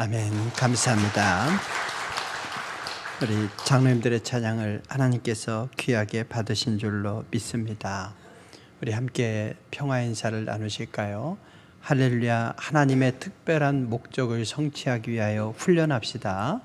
아멘. 감사합니다. 우리 장로님들의 찬양을 하나님께서 귀하게 받으신 줄로 믿습니다. 우리 함께 평화 인사를 나누실까요? 할렐루야. 하나님의 특별한 목적을 성취하기 위하여 훈련합시다.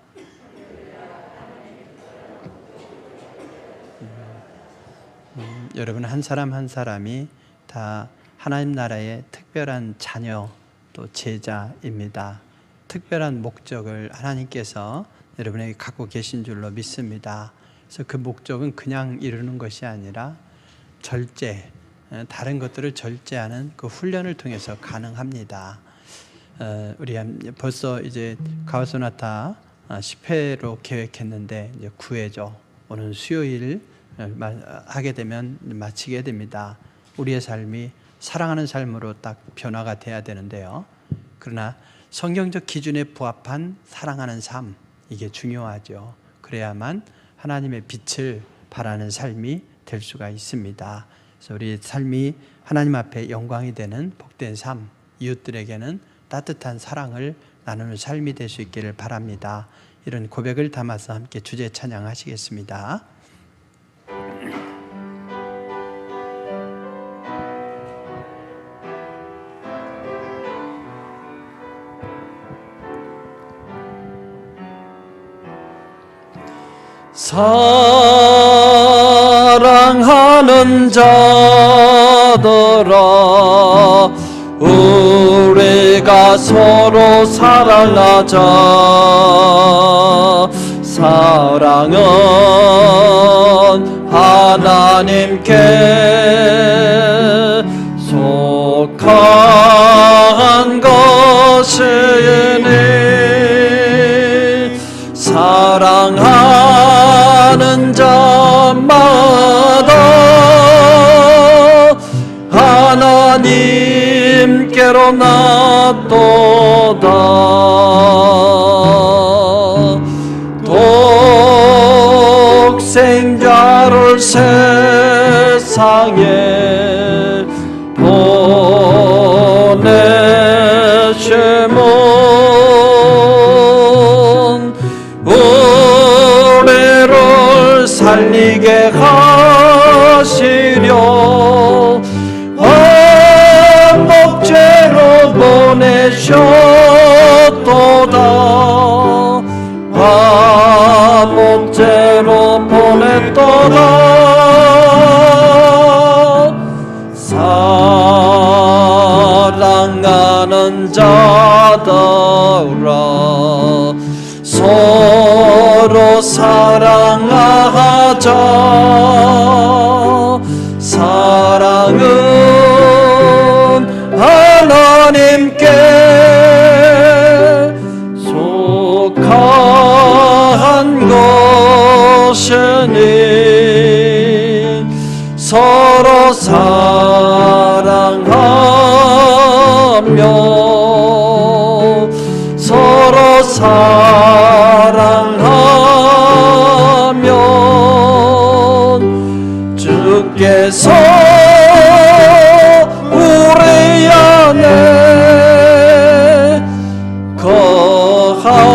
여러분 한 사람 한 사람이 다 하나님 나라의 특별한 자녀 또 제자입니다. 특별한 목적을 하나님께서 여러분에게 갖고 계신 줄로 믿습니다. 그래서 그 목적은 그냥 이루는 것이 아니라 절제, 다른 것들을 절제하는 그 훈련을 통해서 가능합니다. 우리 벌써 이제 가와소나타 10회로 계획했는데 이제 9회죠. 오늘 수요일 하게 되면 마치게 됩니다. 우리의 삶이 사랑하는 삶으로 딱 변화가 돼야 되는데요. 그러나 성경적 기준에 부합한 사랑하는 삶, 이게 중요하죠. 그래야만 하나님의 빛을 발하는 삶이 될 수가 있습니다. 그래서 우리 삶이 하나님 앞에 영광이 되는 복된 삶, 이웃들에게는 따뜻한 사랑을 나누는 삶이 될 수 있기를 바랍니다. 이런 고백을 담아서 함께 주제 찬양하시겠습니다. 사랑하는 자들아, 우리가 서로 사랑하자. 사랑은 하나님께 속한 것이니 사랑하는 자마다 하나님께로 낫도다. 독생자를 세상에 보내심은 우리를 살리게 하시려 화목제로 보내셨도다. 화목제로 보냈도다. 사랑하는 자들아, 서로 사랑하자. 사랑은 하나님께 속한 것이니 서로 사랑하며 서로 사랑하면 주께서 우리 안에 거하시리로다.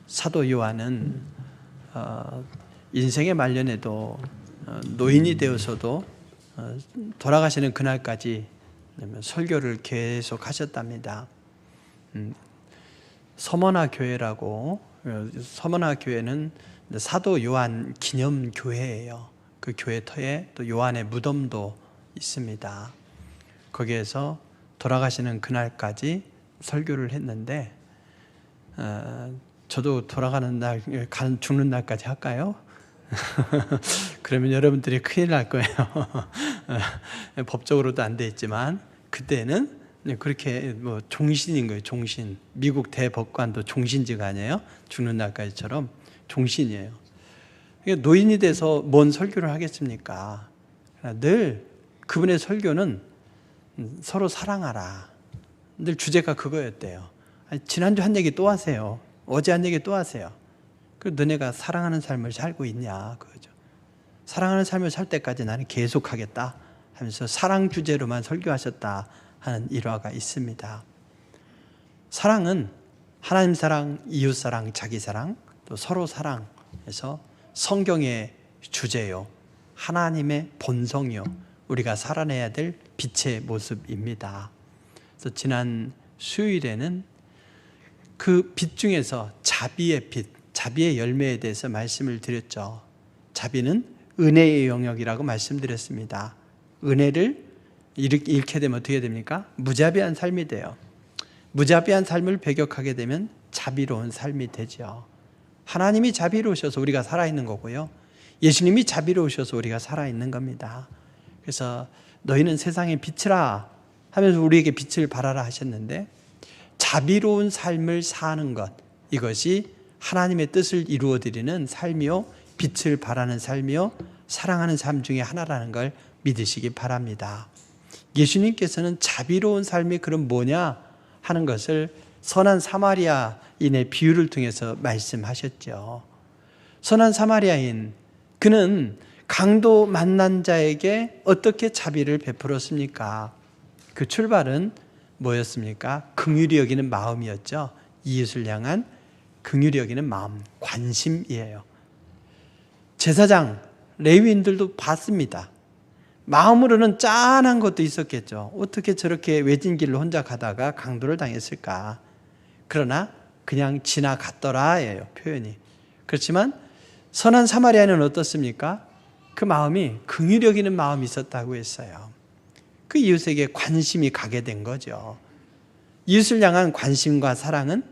사도 요한은 인생의 말년에도 노인이 되어서도 돌아가시는 그날까지 설교를 계속 하셨답니다. 서머나 교회라고, 서머나 교회는 사도 요한 기념 교회예요. 그 교회 터에 또 요한의 무덤도 있습니다. 거기에서 돌아가시는 그날까지 설교를 했는데, 저도 돌아가는 날, 죽는 날까지 할까요? 그러면 여러분들이 큰일 날 거예요. 법적으로도 안 돼 있지만 그때는 그렇게 뭐 종신인 거예요. 종신. 미국 대법관도 종신직 아니에요? 죽는 날까지처럼 종신이에요. 그러니까 노인이 돼서 뭔 설교를 하겠습니까? 늘 그분의 설교는 서로 사랑하라. 늘 주제가 그거였대요. 지난주 한 얘기 또 하세요. 어제 한 얘기 또 하세요. 그 너네가 사랑하는 삶을 살고 있냐 그거죠. 사랑하는 삶을 살 때까지 나는 계속하겠다 하면서 사랑 주제로만 설교하셨다 하는 일화가 있습니다. 사랑은 하나님 사랑, 이웃 사랑, 자기 사랑, 또 서로 사랑에서 성경의 주제요, 하나님의 본성이요, 우리가 살아내야 될 빛의 모습입니다. 그래서 지난 수요일에는 그 빛 중에서 자비의 빛, 자비의 열매에 대해서 말씀을 드렸죠. 자비는 은혜의 영역이라고 말씀드렸습니다. 은혜를 잃게 되면 어떻게 됩니까? 무자비한 삶이 돼요. 무자비한 삶을 배격하게 되면 자비로운 삶이 되죠. 하나님이 자비로우셔서 우리가 살아있는 거고요, 예수님이 자비로우셔서 우리가 살아있는 겁니다. 그래서 너희는 세상의 빛이라 하면서 우리에게 빛을 발하라 하셨는데, 자비로운 삶을 사는 것, 이것이 하나님의 뜻을 이루어드리는 삶이요, 빛을 발하는 삶이요, 사랑하는 삶 중에 하나라는 걸 믿으시기 바랍니다. 예수님께서는 자비로운 삶이 그럼 뭐냐 하는 것을 선한 사마리아인의 비유를 통해서 말씀하셨죠. 선한 사마리아인, 그는 강도 만난 자에게 어떻게 자비를 베풀었습니까? 그 출발은 뭐였습니까? 긍휼히 여기는 마음이었죠. 이웃을 향한 긍휼히 여기는 마음, 관심이에요. 제사장, 레위인들도 봤습니다. 마음으로는 짠한 것도 있었겠죠. 어떻게 저렇게 외진 길로 혼자 가다가 강도를 당했을까? 그러나 그냥 지나갔더라예요, 표현이. 그렇지만 선한 사마리아인은 어떻습니까? 그 마음이 긍휼히 여기는 마음이 있었다고 했어요. 그 이웃에게 관심이 가게 된 거죠. 이웃을 향한 관심과 사랑은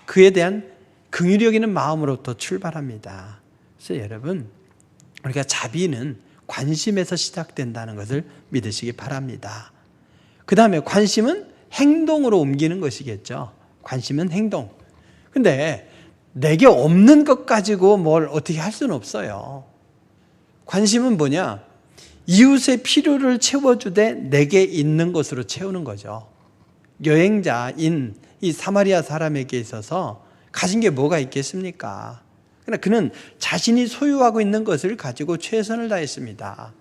그에 대한 긍휼히 여기는 마음으로부터 출발합니다. 그래서 여러분, 우리가 자비는 관심에서 시작된다는 것을 믿으시기 바랍니다. 그 다음에 관심은 행동으로 옮기는 것이겠죠. 관심은 행동. 근데 내게 없는 것 가지고 뭘 어떻게 할 수는 없어요. 관심은 뭐냐? 이웃의 필요를 채워주되 내게 있는 것으로 채우는 거죠. 여행자인 이 사마리아 사람에게 있어서 가진 게 뭐가 있겠습니까? 그러나 그는 자신이 소유하고 있는 것을 가지고 최선을 다했습니다.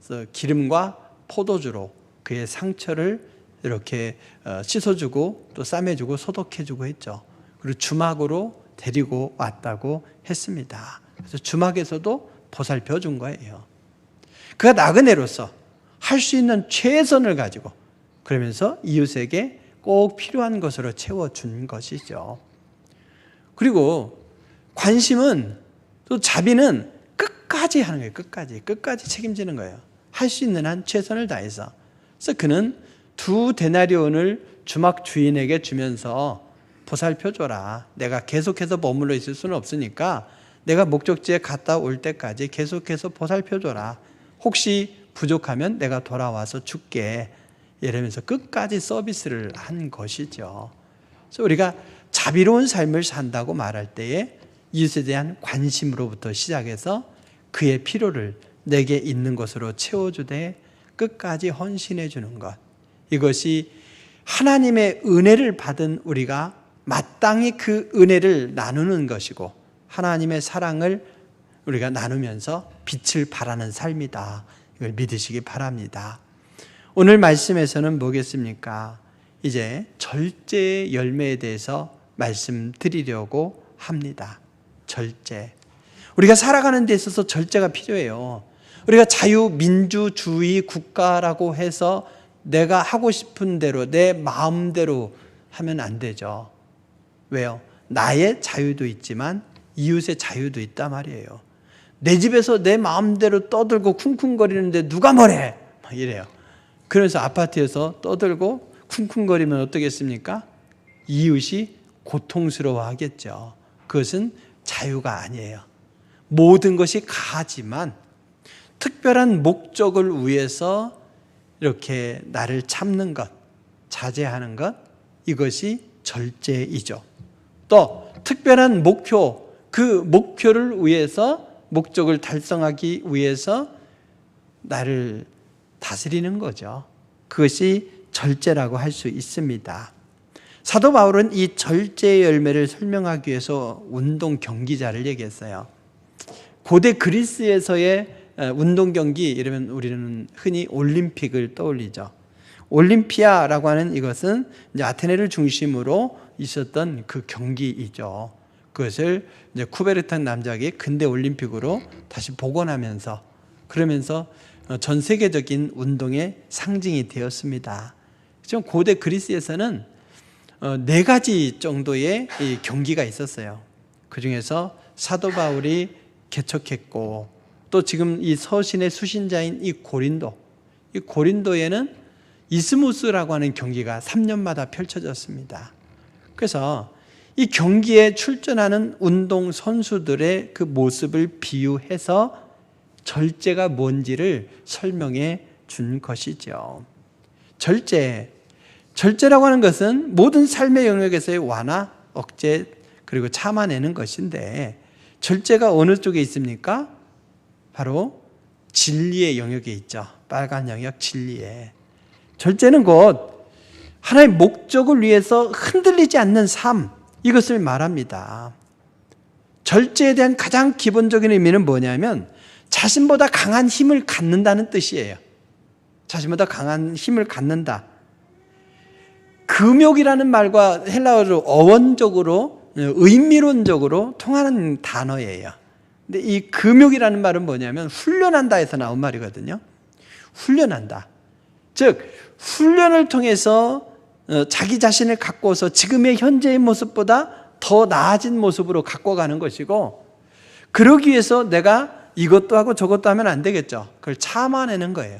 그래서 기름과 포도주로 그의 상처를 이렇게 씻어주고 또 싸매주고 소독해주고 했죠. 그리고 주막으로 데리고 왔다고 했습니다. 그래서 주막에서도 보살펴 준 거예요. 그가 나그네로서 할 수 있는 최선을 가지고 그러면서 이웃에게 꼭 필요한 것으로 채워준 것이죠. 그리고 관심은, 또 자비는 끝까지 하는 거예요. 끝까지 책임지는 거예요. 할 수 있는 한 최선을 다해서. 그래서 그는 2 데나리온을 주막 주인에게 주면서 보살펴줘라. 내가 계속해서 머물러 있을 수는 없으니까 내가 목적지에 갔다 올 때까지 계속해서 보살펴줘라. 혹시 부족하면 내가 돌아와서 줄게. 이러면서 끝까지 서비스를 한 것이죠. 그래서 우리가 자비로운 삶을 산다고 말할 때에 이웃에 대한 관심으로부터 시작해서 그의 필요를 내게 있는 것으로 채워주되 끝까지 헌신해 주는 것, 이것이 하나님의 은혜를 받은 우리가 마땅히 그 은혜를 나누는 것이고 하나님의 사랑을 우리가 나누면서 빛을 발하는 삶이다. 이걸 믿으시기 바랍니다. 오늘 말씀에서는 뭐겠습니까? 이제 절제의 열매에 대해서 말씀드리려고 합니다. 절제. 우리가 살아가는 데 있어서 절제가 필요해요. 우리가 자유민주주의 국가라고 해서 내가 하고 싶은 대로 내 마음대로 하면 안 되죠. 왜요? 나의 자유도 있지만 이웃의 자유도 있단 말이에요. 내 집에서 내 마음대로 떠들고 쿵쿵거리는데 누가 뭐래? 막 이래요. 그래서 아파트에서 떠들고 쿵쿵거리면 어떻겠습니까? 이웃이 고통스러워 하겠죠. 그것은 자유가 아니에요. 모든 것이 가하지만 특별한 목적을 위해서 이렇게 나를 참는 것, 자제하는 것, 이것이 절제이죠. 또 특별한 목표, 그 목표를 위해서, 목적을 달성하기 위해서 나를 다스리는 거죠. 그것이 절제라고 할 수 있습니다. 사도 바울은 이 절제의 열매를 설명하기 위해서 운동 경기자를 얘기했어요. 고대 그리스에서의 운동 경기 이러면 우리는 흔히 올림픽을 떠올리죠. 올림피아라고 하는 이것은 이제 아테네를 중심으로 있었던 그 경기이죠. 그것을 이제 쿠베르탄 남작이 근대 올림픽으로 다시 복원하면서 그러면서 전 세계적인 운동의 상징이 되었습니다. 좀 고대 그리스에서는 4가지 정도의 이 경기가 있었어요. 그 중에서 사도 바울이 개척했고 또 지금 이 서신의 수신자인 이 고린도에는 이스무스라고 하는 경기가 3년마다 펼쳐졌습니다. 그래서 이 경기에 출전하는 운동 선수들의 그 모습을 비유해서 절제가 뭔지를 설명해 준 것이죠. 절제라고 하는 것은 모든 삶의 영역에서의 완화, 억제, 그리고 참아내는 것인데 절제가 어느 쪽에 있습니까? 바로 진리의 영역에 있죠. 빨간 영역 진리에. 절제는 곧 하나의 목적을 위해서 흔들리지 않는 삶, 이것을 말합니다. 절제에 대한 가장 기본적인 의미는 뭐냐면 자신보다 강한 힘을 갖는다는 뜻이에요. 자신보다 강한 힘을 갖는다. 금욕이라는 말과 헬라어로 어원적으로 의미론적으로 통하는 단어예요. 근데 이 금욕이라는 말은 뭐냐면 훈련한다에서 나온 말이거든요. 훈련한다. 즉 훈련을 통해서 자기 자신을 가꿔서 지금의 현재의 모습보다 더 나아진 모습으로 가꿔가는 것이고, 그러기 위해서 내가 이것도 하고 저것도 하면 안 되겠죠. 그걸 참아내는 거예요.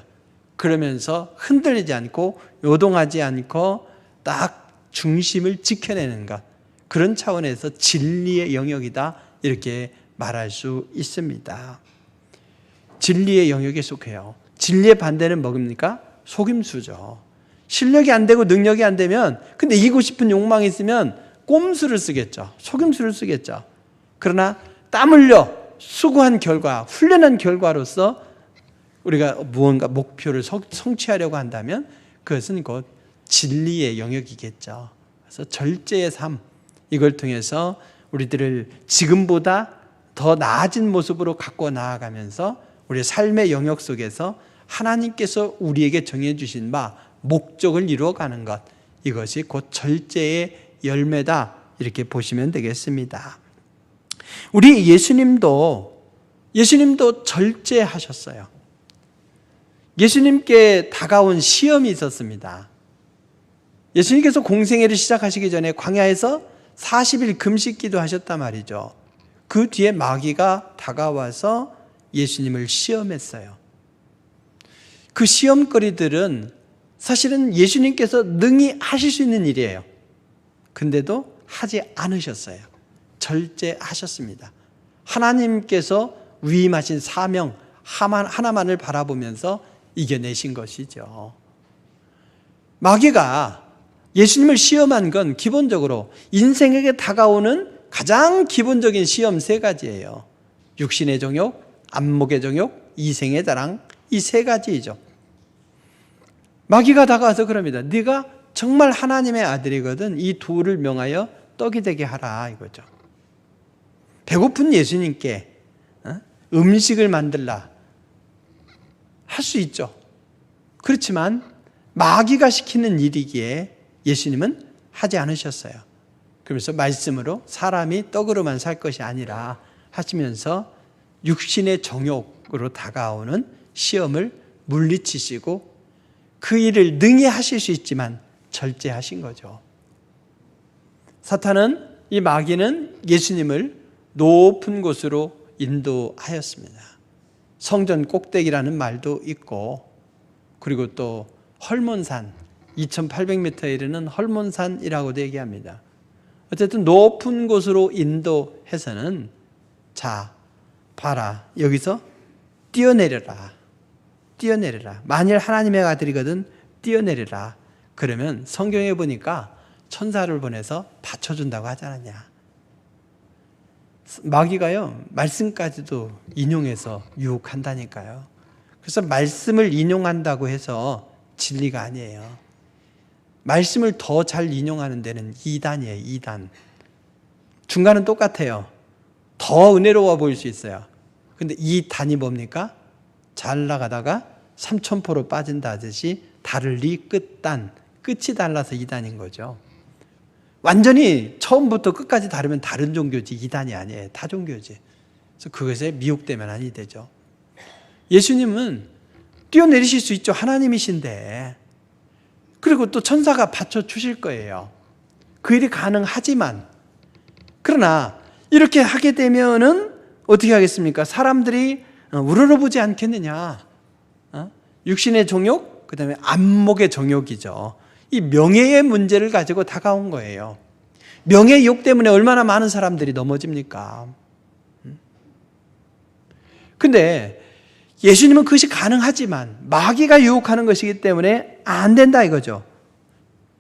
그러면서 흔들리지 않고 요동하지 않고 딱 중심을 지켜내는 것, 그런 차원에서 진리의 영역이다 이렇게 말할 수 있습니다. 진리의 영역에 속해요. 진리의 반대는 뭡니까? 속임수죠. 실력이 안 되고 능력이 안 되면, 근데 이기고 싶은 욕망이 있으면 꼼수를 쓰겠죠. 속임수를 쓰겠죠. 그러나 땀 흘려 수고한 결과, 훈련한 결과로서 우리가 무언가 목표를 성취하려고 한다면 그것은 곧 진리의 영역이겠죠. 그래서 절제의 삶, 이걸 통해서 우리들을 지금보다 더 나아진 모습으로 갖고 나아가면서 우리의 삶의 영역 속에서 하나님께서 우리에게 정해주신 바 목적을 이루어가는 것, 이것이 곧 절제의 열매다 이렇게 보시면 되겠습니다. 우리 예수님도 절제하셨어요. 예수님께 다가온 시험이 있었습니다. 예수님께서 공생애를 시작하시기 전에 광야에서 40일 금식기도 하셨단 말이죠. 그 뒤에 마귀가 다가와서 예수님을 시험했어요. 그 시험거리들은 사실은 예수님께서 능히 하실 수 있는 일이에요. 근데도 하지 않으셨어요. 절제하셨습니다. 하나님께서 위임하신 사명 하나만을 바라보면서 이겨내신 것이죠. 마귀가 예수님을 시험한 건 기본적으로 인생에게 다가오는 가장 기본적인 시험 3가지예요. 육신의 정욕, 안목의 정욕, 이생의 자랑, 이 3가지이죠. 마귀가 다가와서 그럽니다. 네가 정말 하나님의 아들이거든 이 돌을 명하여 떡이 되게 하라 이거죠. 배고픈 예수님께 음식을 만들라 할 수 있죠. 그렇지만 마귀가 시키는 일이기에 예수님은 하지 않으셨어요. 그러면서 말씀으로 사람이 떡으로만 살 것이 아니라 하시면서 육신의 정욕으로 다가오는 시험을 물리치시고 그 일을 능히 하실 수 있지만 절제하신 거죠. 사탄은, 이 마귀는 예수님을 높은 곳으로 인도하였습니다. 성전 꼭대기라는 말도 있고, 그리고 또 헐몬산, 2800m에 이르는 헐몬산이라고도 얘기합니다. 어쨌든 높은 곳으로 인도해서는 자, 봐라, 여기서 뛰어내려라. 만일 하나님의 아들이거든 뛰어내려라. 그러면 성경에 보니까 천사를 보내서 받쳐준다고 하지 않았냐. 마귀가요, 말씀까지도 인용해서 유혹한다니까요. 그래서 말씀을 인용한다고 해서 진리가 아니에요. 말씀을 더 잘 인용하는 데는 2단이에요. 2단. 중간은 똑같아요. 더 은혜로워 보일 수 있어요. 근데 2단이 뭡니까? 잘 나가다가 삼천포로 빠진다듯이 다를리 끝단, 끝이 달라서 이단인 거죠. 완전히 처음부터 끝까지 다르면 다른 종교지 이단이 아니에요. 타 종교지. 그래서 그것에 미혹되면 아니 되죠. 예수님은 뛰어내리실 수 있죠. 하나님이신데. 그리고 또 천사가 받쳐주실 거예요. 그 일이 가능하지만, 그러나 이렇게 하게 되면은 어떻게 하겠습니까? 사람들이 우러러보지 않겠느냐. 육신의 정욕, 그 다음에 안목의 정욕이죠. 이 명예의 문제를 가지고 다가온 거예요. 명예의 욕 때문에 얼마나 많은 사람들이 넘어집니까? 근데 예수님은 그것이 가능하지만 마귀가 유혹하는 것이기 때문에 안 된다 이거죠.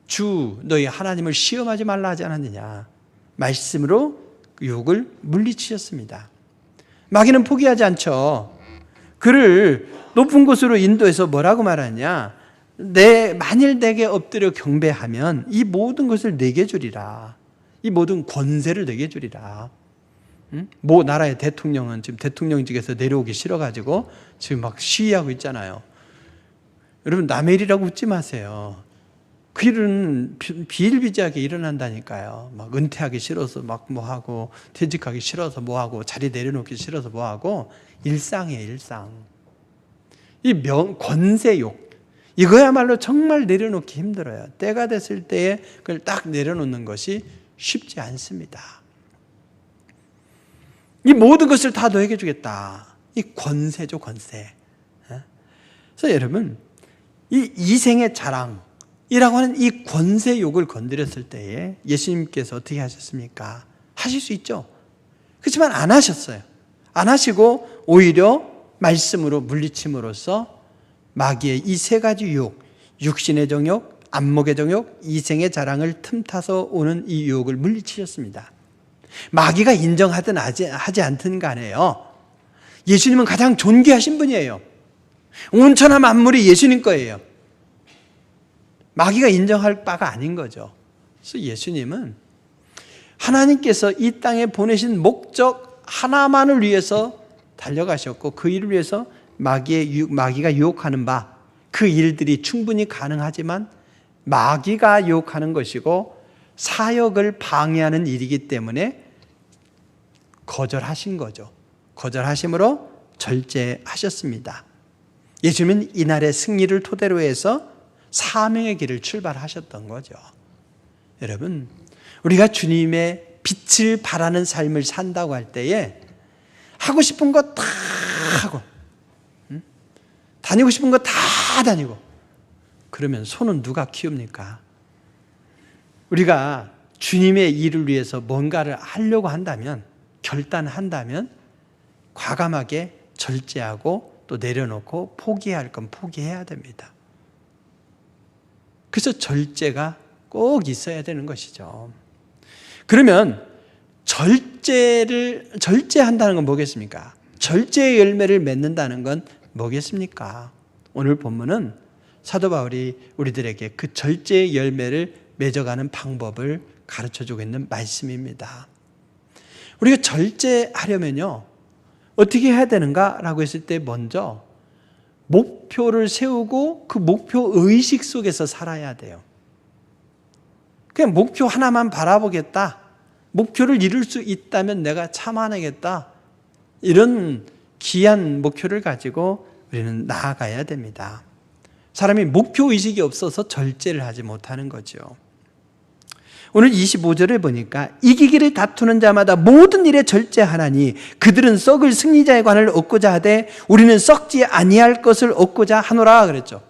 주 너희 하나님을 시험하지 말라 하지 않았느냐. 말씀으로 유혹을 물리치셨습니다. 마귀는 포기하지 않죠. 그를 높은 곳으로 인도해서 뭐라고 말하냐. 만일 내게 엎드려 경배하면 이 모든 것을 내게 주리라. 이 모든 권세를 내게 주리라. 모 나라의 대통령은 지금 대통령직에서 내려오기 싫어가지고 지금 막 시위하고 있잖아요. 여러분 남의 일이라고 웃지 마세요. 그 일은 비일비재하게 일어난다니까요. 막 은퇴하기 싫어서 막 뭐하고, 퇴직하기 싫어서 뭐하고, 자리 내려놓기 싫어서 뭐하고, 일상이에요, 일상. 이 권세욕, 이거야말로 정말 내려놓기 힘들어요. 때가 됐을 때에 그걸 딱 내려놓는 것이 쉽지 않습니다. 이 모든 것을 다 너에게 주겠다. 이 권세죠, 권세. 그래서 여러분, 이 이생의 자랑이라고 하는 이 권세욕을 건드렸을 때에 예수님께서 어떻게 하셨습니까? 하실 수 있죠. 그렇지만 안 하셨어요. 안 하시고 오히려 말씀으로 물리침으로써 마귀의 이 세 가지 유혹, 육신의 정욕, 안목의 정욕, 이생의 자랑을 틈타서 오는 이 유혹을 물리치셨습니다. 마귀가 인정하든 하지 않든 간에요. 예수님은 가장 존귀하신 분이에요. 온천하 만물이 예수님 거예요. 마귀가 인정할 바가 아닌 거죠. 그래서 예수님은 하나님께서 이 땅에 보내신 목적 하나만을 위해서 달려가셨고 그 일을 위해서 마귀가 유혹하는 바, 그 일들이 충분히 가능하지만 마귀가 유혹하는 것이고 사역을 방해하는 일이기 때문에 거절하신 거죠. 거절하심으로 절제하셨습니다. 예수님은 이날의 승리를 토대로 해서 사명의 길을 출발하셨던 거죠. 여러분, 우리가 주님의 빛을 발하는 삶을 산다고 할 때에 하고 싶은 거 다 하고 다니고 싶은 거 다 다니고 그러면 손은 누가 키웁니까? 우리가 주님의 일을 위해서 뭔가를 하려고 한다면, 결단한다면 과감하게 절제하고 또 내려놓고 포기해야 할 건 포기해야 됩니다. 그래서 절제가 꼭 있어야 되는 것이죠. 그러면 절제한다는 건 뭐겠습니까? 절제의 열매를 맺는다는 건 뭐겠습니까? 오늘 본문은 사도 바울이 우리들에게 그 절제의 열매를 맺어가는 방법을 가르쳐주고 있는 말씀입니다. 우리가 절제하려면요, 어떻게 해야 되는가라고 했을 때 먼저 목표를 세우고 그 목표 의식 속에서 살아야 돼요. 그냥 목표 하나만 바라보겠다, 목표를 이룰 수 있다면 내가 참아내겠다, 이런 귀한 목표를 가지고 우리는 나아가야 됩니다. 사람이 목표 의식이 없어서 절제를 하지 못하는 거죠. 오늘 25절을 보니까 이기기를 다투는 자마다 모든 일에 절제하나니 그들은 썩을 승리자의 관을 얻고자 하되 우리는 썩지 아니할 것을 얻고자 하노라 그랬죠.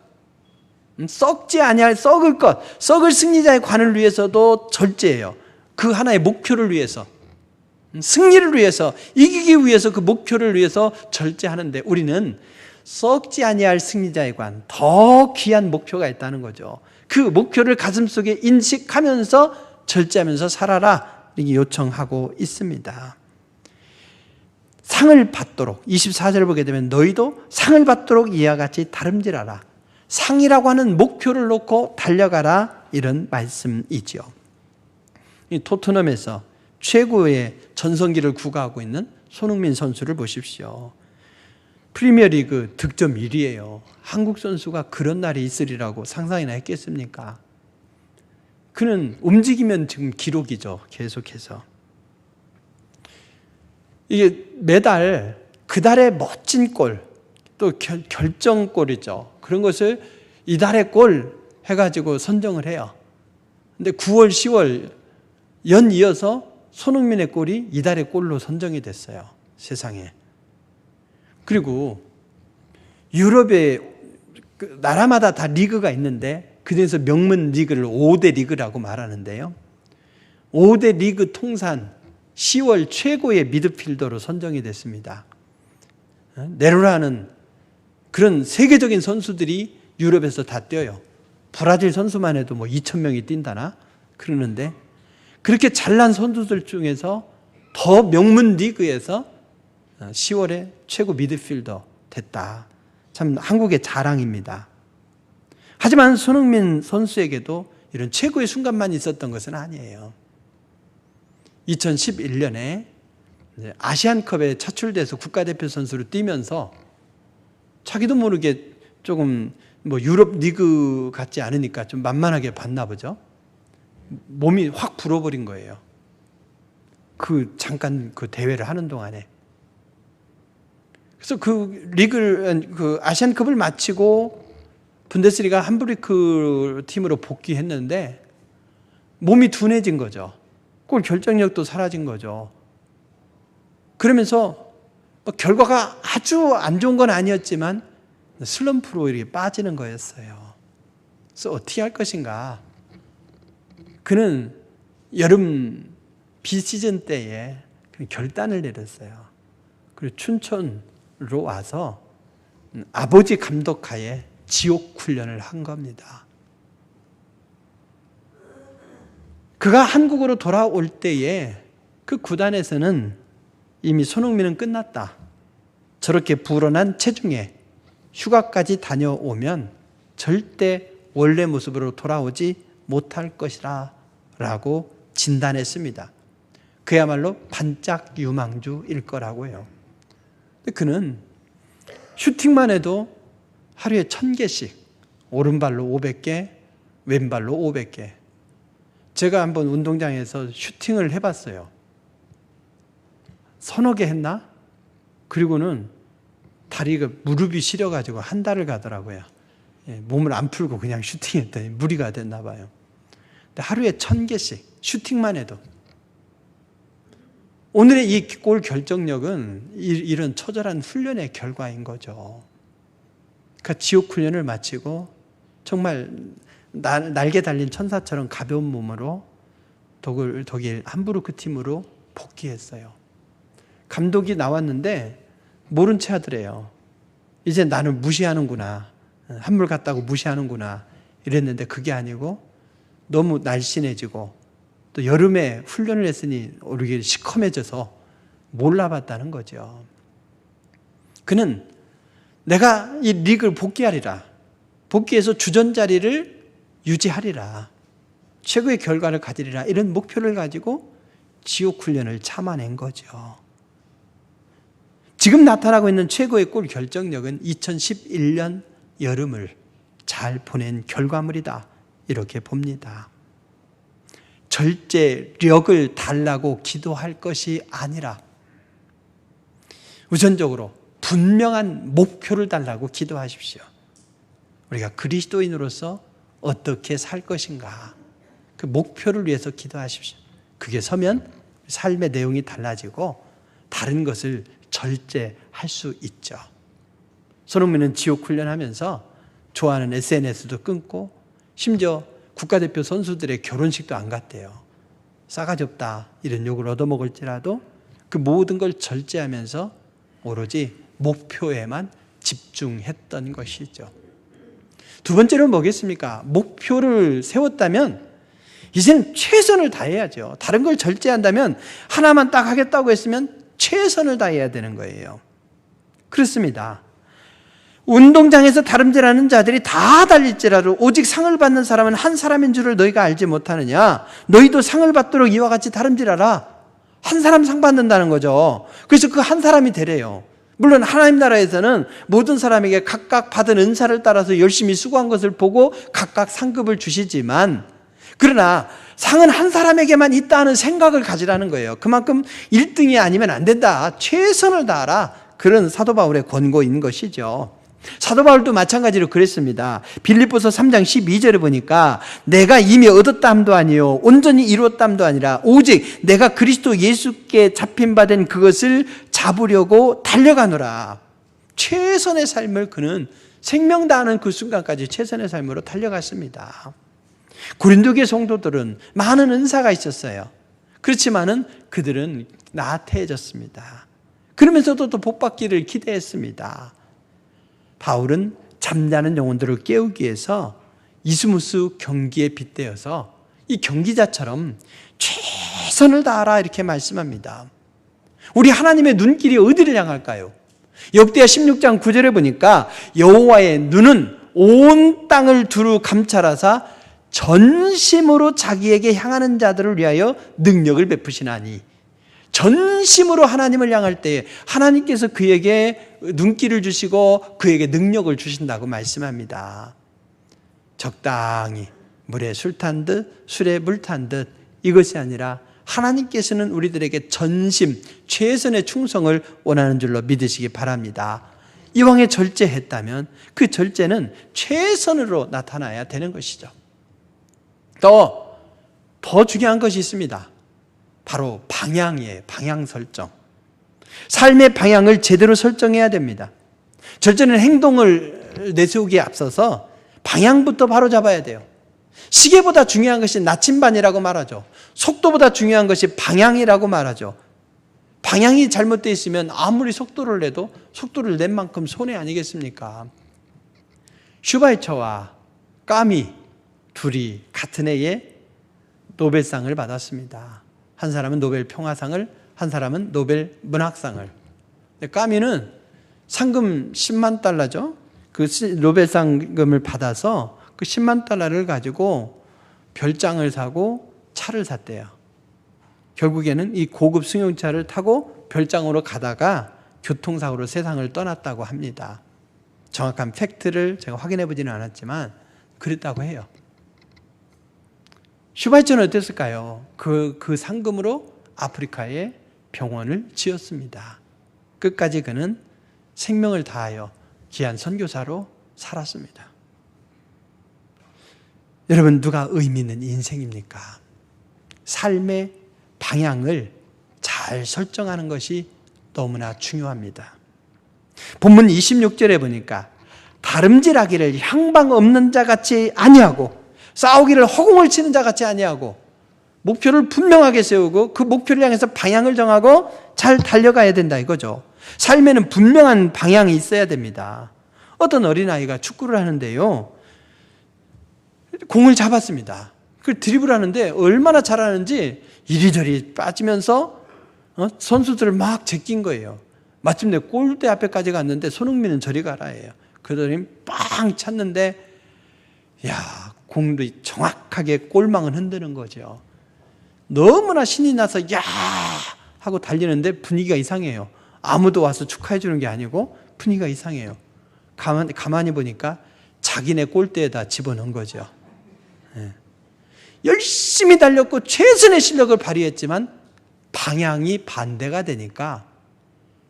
썩지 아니할 썩을 것, 썩을 승리자의 관을 위해서도 절제해요. 그 하나의 목표를 위해서, 승리를 위해서, 이기기 위해서, 그 목표를 위해서 절제하는데 우리는 썩지 아니할 승리자의 관, 더 귀한 목표가 있다는 거죠. 그 목표를 가슴속에 인식하면서 절제하면서 살아라, 이렇게 요청하고 있습니다. 상을 받도록, 24절을 보게 되면 너희도 상을 받도록 이와 같이 다름질하라. 상이라고 하는 목표를 놓고 달려가라, 이런 말씀이죠. 이 토트넘에서 최고의 전성기를 구가하고 있는 손흥민 선수를 보십시오. 프리미어리그 득점 1위예요. 한국 선수가 그런 날이 있으리라고 상상이나 했겠습니까? 그는 움직이면 지금 기록이죠. 계속해서. 이게 매달 그달의 멋진 골, 또 결정골이죠. 그런 것을 이달의 골 해가지고 선정을 해요. 근데 9월, 10월 연이어서 손흥민의 골이 이달의 골로 선정이 됐어요. 세상에. 그리고 유럽의 나라마다 다 리그가 있는데 그중에서 명문 리그를 5대 리그라고 말하는데요. 5대 리그 통산 10월 최고의 미드필더로 선정이 됐습니다. 네로라는 그런 세계적인 선수들이 유럽에서 다 뛰어요. 브라질 선수만 해도 뭐 2,000명이 뛴다나 그러는데 그렇게 잘난 선수들 중에서 더 명문 리그에서 10월에 최고 미드필더 됐다. 참 한국의 자랑입니다. 하지만 손흥민 선수에게도 이런 최고의 순간만 있었던 것은 아니에요. 2011년에 아시안컵에 차출돼서 국가대표 선수로 뛰면서 자기도 모르게 조금 뭐 유럽 리그 같지 않으니까 좀 만만하게 봤나 보죠. 몸이 확 불어버린 거예요. 잠깐 그 대회를 하는 동안에. 그래서 그 아시안컵을 마치고 분데스리가 함부르크 팀으로 복귀했는데 몸이 둔해진 거죠. 골 결정력도 사라진 거죠. 그러면서 결과가 아주 안 좋은 건 아니었지만 슬럼프로 이렇게 빠지는 거였어요. 그래서 어떻게 할 것인가? 그는 여름 비시즌 때에 결단을 내렸어요. 그리고 춘천으로 와서 아버지 감독하에 지옥 훈련을 한 겁니다. 그가 한국으로 돌아올 때에 그 구단에서는 이미 손흥민은 끝났다. 저렇게 불어난 체중에 휴가까지 다녀오면 절대 원래 모습으로 돌아오지 못할 것이라 라고 진단했습니다. 그야말로 반짝 유망주일 거라고요. 그는 슈팅만 해도 하루에 1,000개씩 오른발로 500개, 왼발로 500개. 제가 한번 운동장에서 슈팅을 해봤어요. 서너 개 했나? 그리고는 다리가 무릎이 시려가지고 한 달을 가더라고요. 몸을 안 풀고 그냥 슈팅했더니 무리가 됐나 봐요. 근데 하루에 1,000개씩 슈팅만 해도. 오늘의 이 골 결정력은 이런 처절한 훈련의 결과인 거죠. 그러니까 지옥 훈련을 마치고 정말 날개 달린 천사처럼 가벼운 몸으로 독일 함부르크 팀으로 복귀했어요. 감독이 나왔는데 모른 체 하더래요. 이제 나를 무시하는구나. 한물 갔다고 무시하는구나. 이랬는데 그게 아니고 너무 날씬해지고 또 여름에 훈련을 했으니 오르게 시커매져서 몰라봤다는 거죠. 그는 내가 이 리그를 복귀하리라. 복귀해서 주전자리를 유지하리라. 최고의 결과를 가지리라. 이런 목표를 가지고 지옥 훈련을 참아낸 거죠. 지금 나타나고 있는 최고의 골 결정력은 2011년 여름을 잘 보낸 결과물이다. 이렇게 봅니다. 절제력을 달라고 기도할 것이 아니라 우선적으로 분명한 목표를 달라고 기도하십시오. 우리가 그리스도인으로서 어떻게 살 것인가? 그 목표를 위해서 기도하십시오. 그게 서면 삶의 내용이 달라지고 다른 것을 절제할 수 있죠. 손흥민은 지옥 훈련하면서 좋아하는 SNS도 끊고 심지어 국가대표 선수들의 결혼식도 안 갔대요. 싸가지 없다 이런 욕을 얻어먹을지라도 그 모든 걸 절제하면서 오로지 목표에만 집중했던 것이죠. 두 번째로 뭐겠습니까? 목표를 세웠다면 이제는 최선을 다해야죠. 다른 걸 절제한다면 하나만 딱 하겠다고 했으면 최선을 다해야 되는 거예요. 그렇습니다. 운동장에서 다름질하는 자들이 다 달릴지라도 오직 상을 받는 사람은 한 사람인 줄을 너희가 알지 못하느냐? 너희도 상을 받도록 이와 같이 다름질하라. 한 사람 상 받는다는 거죠. 그래서 그 한 사람이 되래요. 물론 하나님 나라에서는 모든 사람에게 각각 받은 은사를 따라서 열심히 수고한 것을 보고 각각 상급을 주시지만, 그러나 상은 한 사람에게만 있다 하는 생각을 가지라는 거예요. 그만큼 1등이 아니면 안 된다, 최선을 다하라, 그런 사도 바울의 권고인 것이죠. 사도 바울도 마찬가지로 그랬습니다. 빌립보서 3장 12절에 보니까 내가 이미 얻었다 함도 아니요 온전히 이루었다 함도 아니라 오직 내가 그리스도 예수께 잡힌 바 된 그것을 잡으려고 달려가노라. 최선의 삶을 그는 생명 다하는 그 순간까지 최선의 삶으로 달려갔습니다. 고린도교의 성도들은 많은 은사가 있었어요. 그렇지만은 그들은 나태해졌습니다. 그러면서도 또 복받기를 기대했습니다. 바울은 잠자는 영혼들을 깨우기 위해서 이스무스 경기에 빗대어서 이 경기자처럼 최선을 다하라 이렇게 말씀합니다. 우리 하나님의 눈길이 어디를 향할까요? 역대하 16장 9절에 보니까 여호와의 눈은 온 땅을 두루 감찰하사 전심으로 자기에게 향하는 자들을 위하여 능력을 베푸시나니, 전심으로 하나님을 향할 때에 하나님께서 그에게 눈길을 주시고 그에게 능력을 주신다고 말씀합니다. 적당히 물에 술 탄 듯 술에 물 탄 듯, 이것이 아니라 하나님께서는 우리들에게 전심, 최선의 충성을 원하는 줄로 믿으시기 바랍니다. 이왕에 절제했다면 그 절제는 최선으로 나타나야 되는 것이죠. 더 중요한 것이 있습니다. 바로 방향이에요. 방향 설정. 삶의 방향을 제대로 설정해야 됩니다. 절제는 행동을 내세우기에 앞서서 방향부터 바로 잡아야 돼요. 시계보다 중요한 것이 나침반이라고 말하죠. 속도보다 중요한 것이 방향이라고 말하죠. 방향이 잘못되어 있으면 아무리 속도를 내도 속도를 낸 만큼 손해 아니겠습니까? 슈바이처와 까미 둘이 같은 해에 노벨상을 받았습니다. 한 사람은 노벨 평화상을, 한 사람은 노벨 문학상을. 까미는 상금 10만 달러죠. 그 노벨 상금을 받아서 그 10만 달러를 가지고 별장을 사고 차를 샀대요. 결국에는 이 고급 승용차를 타고 별장으로 가다가 교통사고로 세상을 떠났다고 합니다. 정확한 팩트를 제가 확인해 보지는 않았지만 그랬다고 해요. 슈바이처는 어땠을까요? 그 상금으로 아프리카에 병원을 지었습니다. 끝까지 그는 생명을 다하여 귀한 선교사로 살았습니다. 여러분, 누가 의미 있는 인생입니까? 삶의 방향을 잘 설정하는 것이 너무나 중요합니다. 본문 26절에 보니까 다름질하기를 향방 없는 자 같이 아니하고 싸우기를 허공을 치는 자 같이 아니하고 목표를 분명하게 세우고 그 목표를 향해서 방향을 정하고 잘 달려가야 된다 이거죠. 삶에는 분명한 방향이 있어야 됩니다. 어떤 어린아이가 축구를 하는데요, 공을 잡았습니다. 그걸 드리블하는데 얼마나 잘하는지 이리저리 빠지면서 선수들을 막 제낀 거예요. 마침내 골대 앞에까지 갔는데 손흥민은 저리 가라예요. 그러더니 빵 찼는데 야, 공도 정확하게 골망을 흔드는 거죠. 너무나 신이 나서 야 하고 달리는데 분위기가 이상해요. 아무도 와서 축하해 주는 게 아니고 분위기가 이상해요. 가만히 보니까 자기네 골대에다 집어넣은 거죠. 열심히 달렸고 최선의 실력을 발휘했지만 방향이 반대가 되니까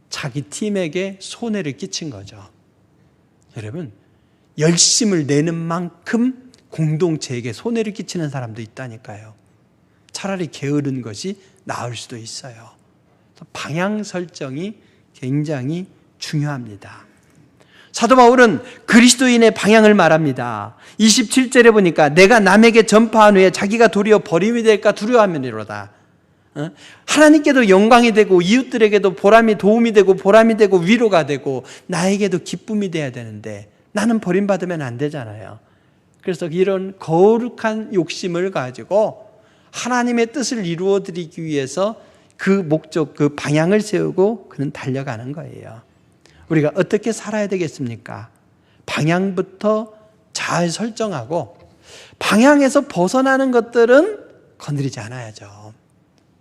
자기 팀에게 손해를 끼친 거죠. 여러분, 열심을 내는 만큼 공동체에게 손해를 끼치는 사람도 있다니까요. 차라리 게으른 것이 나을 수도 있어요. 방향 설정이 굉장히 중요합니다. 사도 바울은 그리스도인의 방향을 말합니다. 27절에 보니까 내가 남에게 전파한 후에 자기가 도리어 버림이 될까 두려워함이로다. 하나님께도 영광이 되고 이웃들에게도 도움이 되고 보람이 되고 위로가 되고 나에게도 기쁨이 돼야 되는데 나는 버림받으면 안 되잖아요. 그래서 이런 거룩한 욕심을 가지고 하나님의 뜻을 이루어드리기 위해서 그 목적, 그 방향을 세우고 그는 달려가는 거예요. 우리가 어떻게 살아야 되겠습니까? 방향부터 잘 설정하고 방향에서 벗어나는 것들은 건드리지 않아야죠.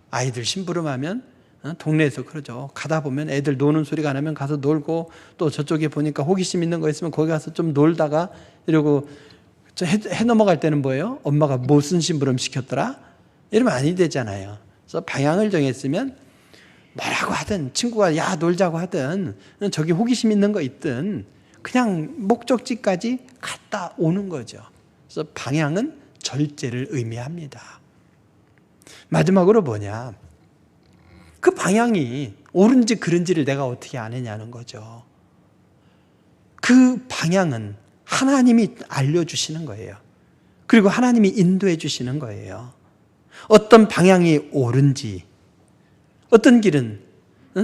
아이들 심부름하면 동네에서 그러죠. 가다 보면 애들 노는 소리가 나면 가서 놀고, 또 저쪽에 보니까 호기심 있는 거 있으면 거기 가서 좀 놀다가 이러고, 해 넘어갈 때는 뭐예요? 엄마가 무슨 심부름 시켰더라? 이러면 아니 되잖아요. 그래서 방향을 정했으면 뭐라고 하든, 친구가 야 놀자고 하든, 저기 호기심 있는 거 있든 그냥 목적지까지 갔다 오는 거죠. 그래서 방향은 절제를 의미합니다. 마지막으로 뭐냐, 그 방향이 옳은지 그른지를 내가 어떻게 아느냐는 거죠. 그 방향은 하나님이 알려주시는 거예요. 그리고 하나님이 인도해 주시는 거예요. 어떤 방향이 옳은지, 어떤 길은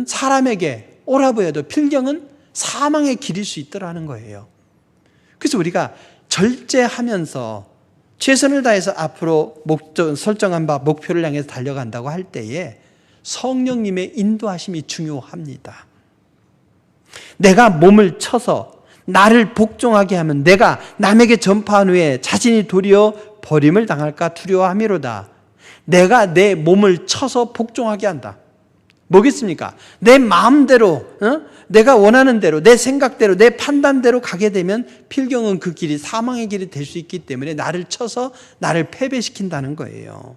사람에게 옳아 보여도 필경은 사망의 길일 수 있더라는 거예요. 그래서 우리가 절제하면서 최선을 다해서 앞으로 설정한 바 목표를 향해서 달려간다고 할 때에 성령님의 인도하심이 중요합니다. 내가 몸을 쳐서 나를 복종하게 하면 내가 남에게 전파한 후에 자신이 도리어 버림을 당할까 두려워함이로다. 내가 내 몸을 쳐서 복종하게 한다. 뭐겠습니까? 내 마음대로, 내가 원하는 대로, 내 생각대로, 내 판단대로 가게 되면 필경은 그 길이 사망의 길이 될 수 있기 때문에 나를 쳐서 나를 패배시킨다는 거예요.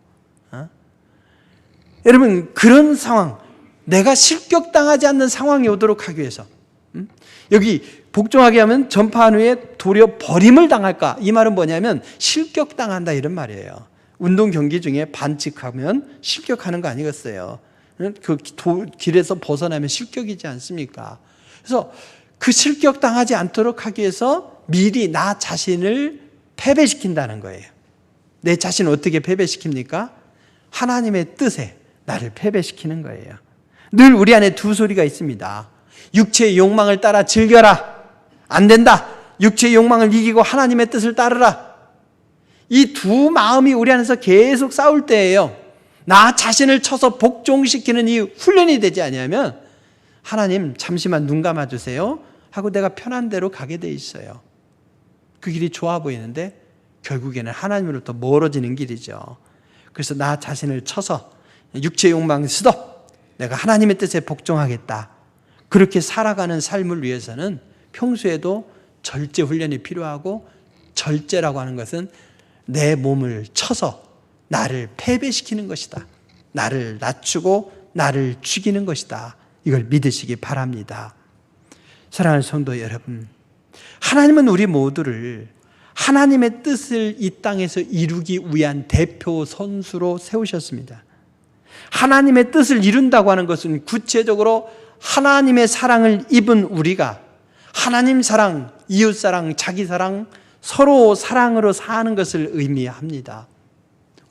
여러분, 그런 상황, 내가 실격당하지 않는 상황이 오도록 하기 위해서, 여기 복종하게 하면 전파한 후에 도리어 버림을 당할까? 이 말은 뭐냐면 실격당한다 이런 말이에요. 운동 경기 중에 반칙하면 실격하는 거 아니겠어요? 그 길에서 벗어나면 실격이지 않습니까? 그래서 그 실격당하지 않도록 하기 위해서 미리 나 자신을 패배시킨다는 거예요. 내 자신을 어떻게 패배시킵니까? 하나님의 뜻에 나를 패배시키는 거예요. 늘 우리 안에 두 소리가 있습니다. 육체의 욕망을 따라 즐겨라. 안 된다. 육체의 욕망을 이기고 하나님의 뜻을 따르라. 이 두 마음이 우리 안에서 계속 싸울 때예요. 나 자신을 쳐서 복종시키는 이 훈련이 되지 않으면 하나님 잠시만 눈 감아주세요 하고 내가 편한 대로 가게 돼 있어요. 그 길이 좋아 보이는데 결국에는 하나님으로부터 멀어지는 길이죠. 그래서 나 자신을 쳐서 육체의 욕망 스톱, 내가 하나님의 뜻에 복종하겠다. 그렇게 살아가는 삶을 위해서는 평소에도 절제 훈련이 필요하고, 절제라고 하는 것은 내 몸을 쳐서 나를 패배시키는 것이다. 나를 낮추고 나를 죽이는 것이다. 이걸 믿으시기 바랍니다. 사랑하는 성도 여러분, 하나님은 우리 모두를 하나님의 뜻을 이 땅에서 이루기 위한 대표 선수로 세우셨습니다. 하나님의 뜻을 이룬다고 하는 것은 구체적으로 하나님의 사랑을 입은 우리가 하나님 사랑, 이웃 사랑, 자기 사랑, 서로 사랑으로 사는 것을 의미합니다.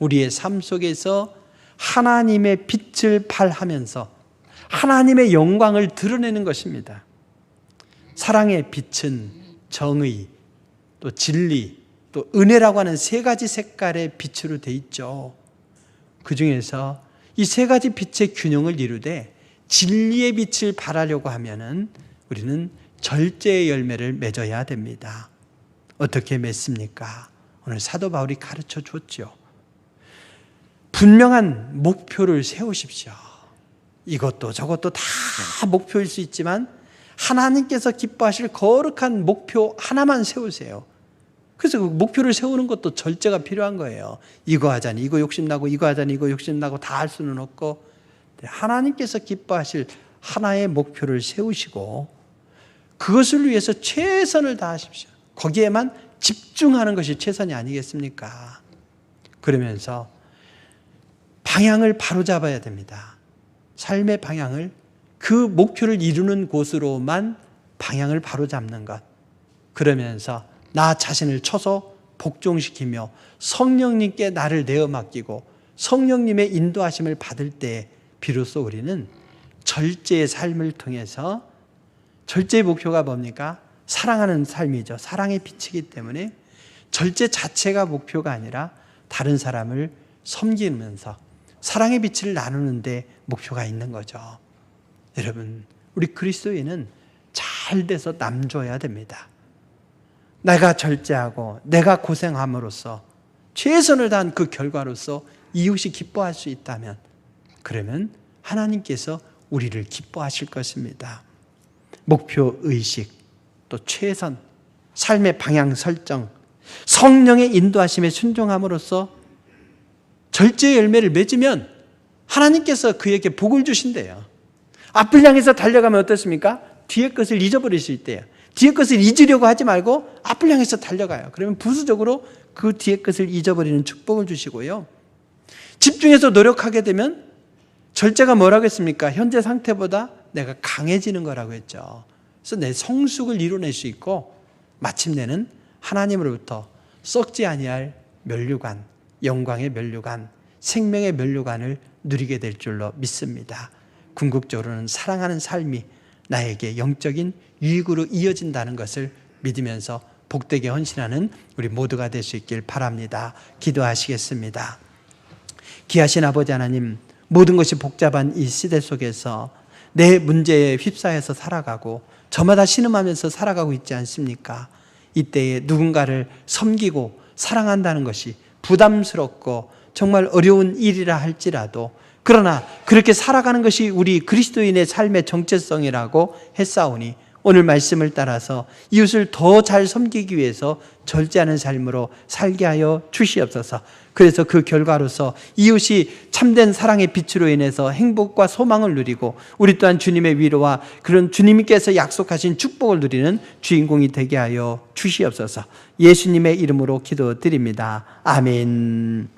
우리의 삶 속에서 하나님의 빛을 발하면서 하나님의 영광을 드러내는 것입니다. 사랑의 빛은 정의, 또 진리, 또 은혜라고 하는 세 가지 색깔의 빛으로 되어 있죠. 그 중에서 이 세 가지 빛의 균형을 이루되 진리의 빛을 발하려고 하면은 우리는 절제의 열매를 맺어야 됩니다. 어떻게 맺습니까? 오늘 사도 바울이 가르쳐 줬죠. 분명한 목표를 세우십시오. 이것도 저것도 다 목표일 수 있지만 하나님께서 기뻐하실 거룩한 목표 하나만 세우세요. 그래서 그 목표를 세우는 것도 절제가 필요한 거예요. 이거 하자니 이거 욕심나고 이거 하자니 이거 욕심나고 다 할 수는 없고, 하나님께서 기뻐하실 하나의 목표를 세우시고 그것을 위해서 최선을 다하십시오. 거기에만 집중하는 것이 최선이 아니겠습니까? 그러면서 방향을 바로잡아야 됩니다. 삶의 방향을, 그 목표를 이루는 곳으로만 방향을 바로잡는 것. 그러면서 나 자신을 쳐서 복종시키며 성령님께 나를 내어 맡기고 성령님의 인도하심을 받을 때 비로소 우리는 절제의 삶을 통해서, 절제의 목표가 뭡니까? 사랑하는 삶이죠. 사랑의 빛이기 때문에 절제 자체가 목표가 아니라 다른 사람을 섬기면서 사랑의 빛을 나누는 데 목표가 있는 거죠. 여러분, 우리 그리스도인은 잘 돼서 남줘야 됩니다. 내가 절제하고 내가 고생함으로써 최선을 다한 그 결과로서 이웃이 기뻐할 수 있다면, 그러면 하나님께서 우리를 기뻐하실 것입니다. 목표 의식, 또 최선, 삶의 방향 설정, 성령의 인도하심에 순종함으로써 절제의 열매를 맺으면 하나님께서 그에게 복을 주신대요. 앞을 향해서 달려가면 어떻습니까? 뒤의 것을 잊어버릴 수 있대요. 뒤의 것을 잊으려고 하지 말고 앞을 향해서 달려가요. 그러면 부수적으로 그 뒤의 것을 잊어버리는 축복을 주시고요. 집중해서 노력하게 되면 절제가 뭐라고 했습니까? 현재 상태보다 내가 강해지는 거라고 했죠. 그래서 내 성숙을 이뤄낼 수 있고 마침내는 하나님으로부터 썩지 아니할 면류관, 영광의 면류관, 생명의 면류관을 누리게 될 줄로 믿습니다. 궁극적으로는 사랑하는 삶이 나에게 영적인 유익으로 이어진다는 것을 믿으면서 복되게 헌신하는 우리 모두가 될 수 있길 바랍니다. 기도하시겠습니다. 귀하신 아버지 하나님, 모든 것이 복잡한 이 시대 속에서 내 문제에 휩싸여서 살아가고 저마다 신음하면서 살아가고 있지 않습니까? 이때에 누군가를 섬기고 사랑한다는 것이 부담스럽고 정말 어려운 일이라 할지라도, 그러나 그렇게 살아가는 것이 우리 그리스도인의 삶의 정체성이라고 했사오니 오늘 말씀을 따라서 이웃을 더 잘 섬기기 위해서 절제하는 삶으로 살게 하여 주시옵소서. 그래서 그 결과로서 이웃이 참된 사랑의 빛으로 인해서 행복과 소망을 누리고 우리 또한 주님의 위로와 그런 주님께서 약속하신 축복을 누리는 주인공이 되게 하여 주시옵소서. 예수님의 이름으로 기도드립니다. 아멘.